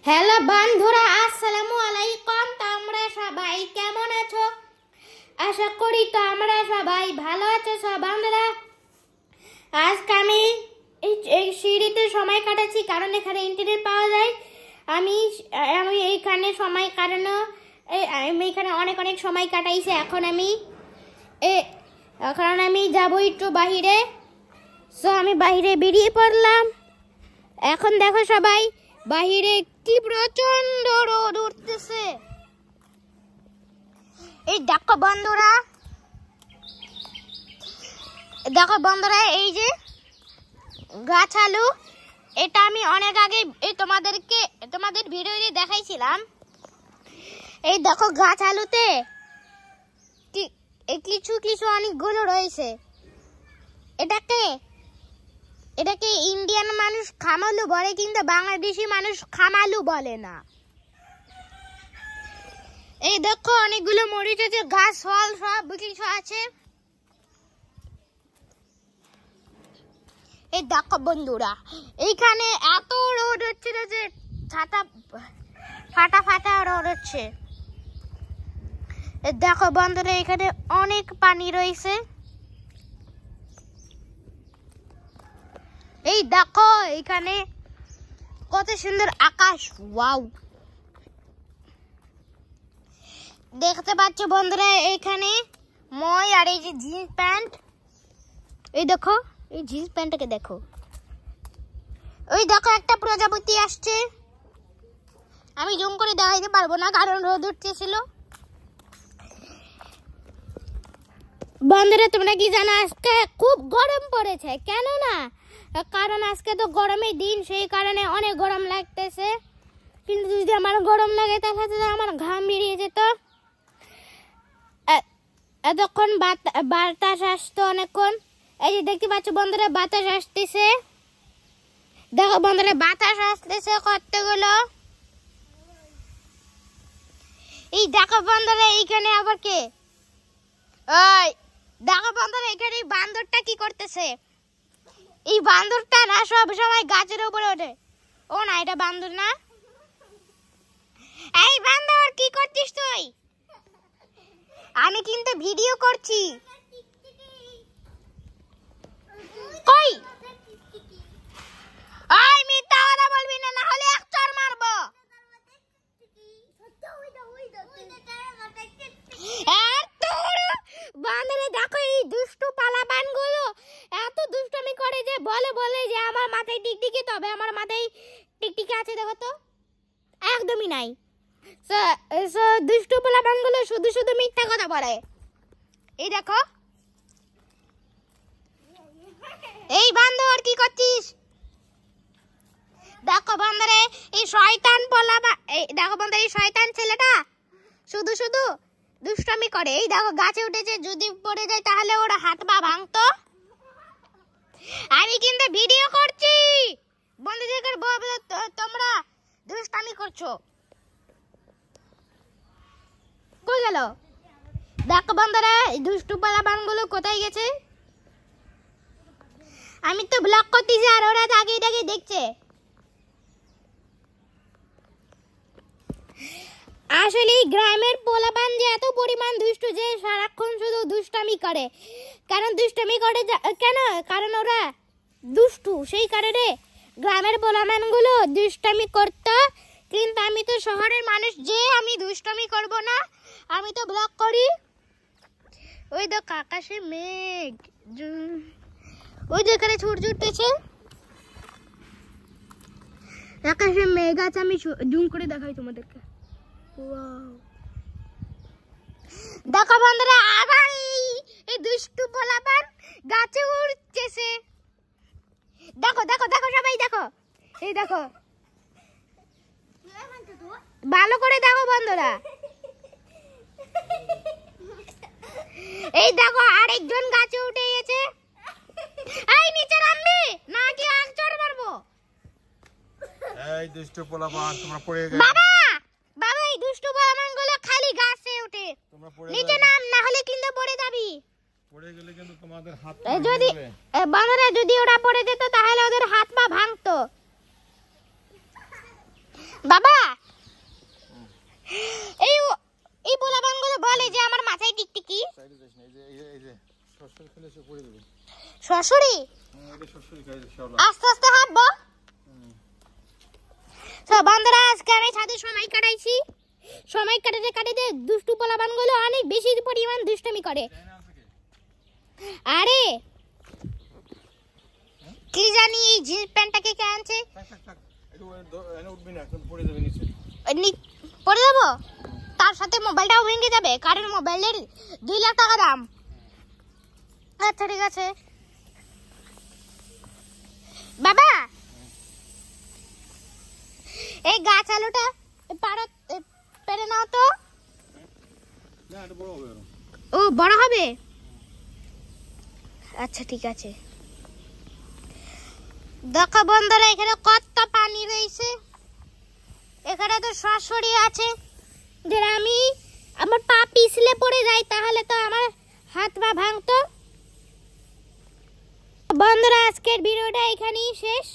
Hello বন্ধুরা, আসসালামু আলাইকুম। তোমরা সবাই কেমন আছো? আশা করি তোমরা সবাই ভালো আছো। সব বন্ধুরা, আজকে আমি এই সিঁড়িতে সময় কাটাচ্ছি, কারণ এখানে ইন্টারনেট পাওয়া যায়। আমি এইখানে সময় কাটানো, আমি এখানে অনেক সময় কাটাইছি। এখন আমি যাবো একটু বাহিরে। সো আমি বাহিরে বেরিয়ে পড়লাম। এখন দেখো সবাই, বাহিরে কি প্রচন্ড রোদ উঠতেছে। এই দেখো বন্ধুরা, এই যে গাছ আলু, এটা আমি অনেক আগে তোমাদের ভিডিওতে দেখাইছিলাম। এই দেখো গাছ আলুতে কিছু অনেকগুলো রয়েছে। এটাকে ইন্ডিয়ান মানুষ খামালু বলে, কিন্তু বাংলাদেশি মানুষ খামালু বলে না। এই দেখো অনেকগুলো মরিচ আছে, গাছ ফল সব কিছু আছে। এই দেখো বন্ধুরা, এইখানে এত রোদ হচ্ছিল যে ফাটা রোদ হচ্ছে। দেখো বন্ধুরা, এখানে অনেক পানি রয়েছে। এই দেখো এখানে কত সুন্দর আকাশ, ওয়াও! দেখতে পাচ্ছ বন্ধুরা, এখানে মই আর এই যে জিন্স প্যান্ট। এই দেখো, এই জিন্স প্যান্টটাকে দেখো। ওই দেখো একটা প্রজাপতি আসছে। আমি জুম করে দেখাইতে পারবো না, কারণ রোদ উঠতেছিল। বন্ধুরা, তোমরা কি জানো আজকে খুব গরম পড়েছে? কেন না, কারণ আজকে তো গরমের দিন, সেই কারণে অনেক গরম লাগতেছে। কিন্তু যদি আমার গরম লাগে তাহলে আমার ঘাম বেরিয়ে যেত। এতক্ষণ বাতাস আসতো অনেকক্ষণ। এই যে দেখতে পাচ্ছ বন্ধুরা, বাতাস আসতেছে। দেখো বন্ধুরা, বাতাস আসতেছে কতগুলো। এই দেখো বন্ধুরা, এইখানে আবার কে? ওই দেখো বন্ধুরা, এখানে এই বান্দরটা কি করতেছে? এই বান্দরটা না সব সময় গাছের উপরে ওঠে। ও না, এটা বান্দর না। এই বান্দর, কি করছিস তুই? আমি কিন্তু ভিডিও করছি। কই? ওই মিথ্যা কথা বলবি না, হলে এক চড় মারবো। বান্দরে দেখো, এই দুষ্টু পালাপানগুলো এত দুষ্টুমি করে যে বলে যে আমার মাথায় টিকটিকি, তবে আমার মাথায় টিকটিকি আছে দেখো তো? একদমই নাই। দুষ্টু পালাপানগুলো শুধু মিথ্যা কথা বলে। এই দেখো, এই বান্দর কি করছিস? দেখো বন্ধুরে, এই শয়তান দেখো বন্ধুরে, এই শয়তান ছেলেটা শুধু দুষ্টুমি করে। এই দেখো গাছে উঠেছে, যদি পড়ে যায় তাহলে ওর হাত পা ভাঙতো। আমি কিন্তু ভিডিও করছি। বন্ধুদের বলবো তোমরা দুষ্টামি করছো। কই গেল? দেখো বন্ধুরা, এই দুষ্টু পালাপানগুলো কোথায় গেছে? আমি তো ব্লক করতেছি আর ওরা তাকিয়ে দেখছে। আসলে গ্রামের পোলাপান যে এত পরিমাণ দুষ্টু যে সারাক্ষণ শুধু দুষ্টামি করে। কারণ ওরা দুষ্টু, সেই কারণে গ্রামের পোলাপানগুলো দুষ্টামি করতো। কিন্তু আমি তো শহরের মানুষ, যে আমি দুষ্টামি করব না, আমি তো ব্লগ করি। ওই দেখ আকাশে মেঘ, ওই যেখানে সূর্য উঠতেছে আকাশে মেঘ আছে। আমি জুম করে দেখাই তোমাদেরকে। দেখো বন্ধুরা, আবার এই দুষ্টু পোলাপান গাছে উঠতেছে। দেখো সবাই দেখো, এই দেখো, ভালো করে দেখো বন্ধুরা। এই দেখো আরেকজন গাছে উঠে গেছে। এই নিচে নামবি নাকি এক চড় মারবো? এই দুষ্টু পোলাপান, তোমরা পড়ে গেলে। বাবা এই দুষ্টু পোলাপানগুলো খালি গাছে ওঠে। নিচে নাম, না হলে কিন্তু পড়ে যাবি। পড়ে গেলে কিন্তু তোমাদের হাত যদি ওরা পড়ে যেত তাহলে ওদের হাত পা ভাঙতো। বাবা এই এই পোলাপানগুলো বলে যে আমার মাথায় টিকটিকি সাইডে যাস না, এই যে সরষে খেলে সে পড়ে যাবে। শ্বশুরি এটা সরষে খাই শাওলা। আস্তে আস্তে হাঁটবো। তো বন্ধুরা আজকে আমি ছাদে সময় কাটাইছি। সময় কাটাতে কাটাতে দুষ্টু পোলাপানগুলো অনেক বেশি পরিমাণ দুষ্টুমি করে। আরে কি জানি এই জিন্স প্যান্টটাকে কে আনছে? থাক একটু এনে উঠবি না, এখন পড়ে যাবে নিচে। পড়ে যাবো, তার সাথে মোবাইলটাও ভেঙে যাবে, কারণ মোবাইলের 2 লাখ টাকা দাম। আচ্ছা ঠিক আছে বাবা, এই গাছ আলুটা পেরে নাও তো। না এটা বড় হবে। ও বড় হবে, আচ্ছা ঠিক আছে। দেখো বন্ধুরা এখানে কত পানি রয়েছে, এখানে তো সরাসরি আছে। যে আমি আমার পা পিছলে পড়ে যাই তাহলে তো আমার হাত পা ভাঙতো। বন্ধুরা আজকের ভিডিওটা এখানেই শেষ,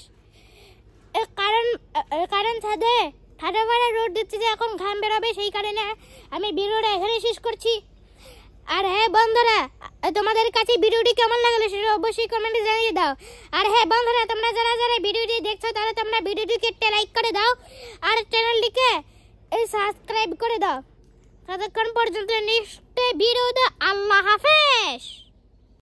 কারণ ছাদে ঠান্ডা করে রোদ দিচ্ছে যে এখন ঘাম বেরোবে, সেই কারণে আমি ভিডিওটা এখানে শেষ করছি। আর হ্যাঁ বন্ধুরা, তোমাদের কাছে ভিডিওটি কেমন লাগলো সেটা অবশ্যই কমেন্টে জানিয়ে দাও। আর হ্যাঁ বন্ধুরা, তোমরা যারা যারা ভিডিওটি দেখছো তাহলে তোমরা ভিডিওটিকে একটা লাইক করে দাও আর চ্যানেলটিকে সাবস্ক্রাইব করে দাও। ততক্ষণ পর্যন্ত নেক্সট ভিডিওতে আল্লাহ হাফেজ।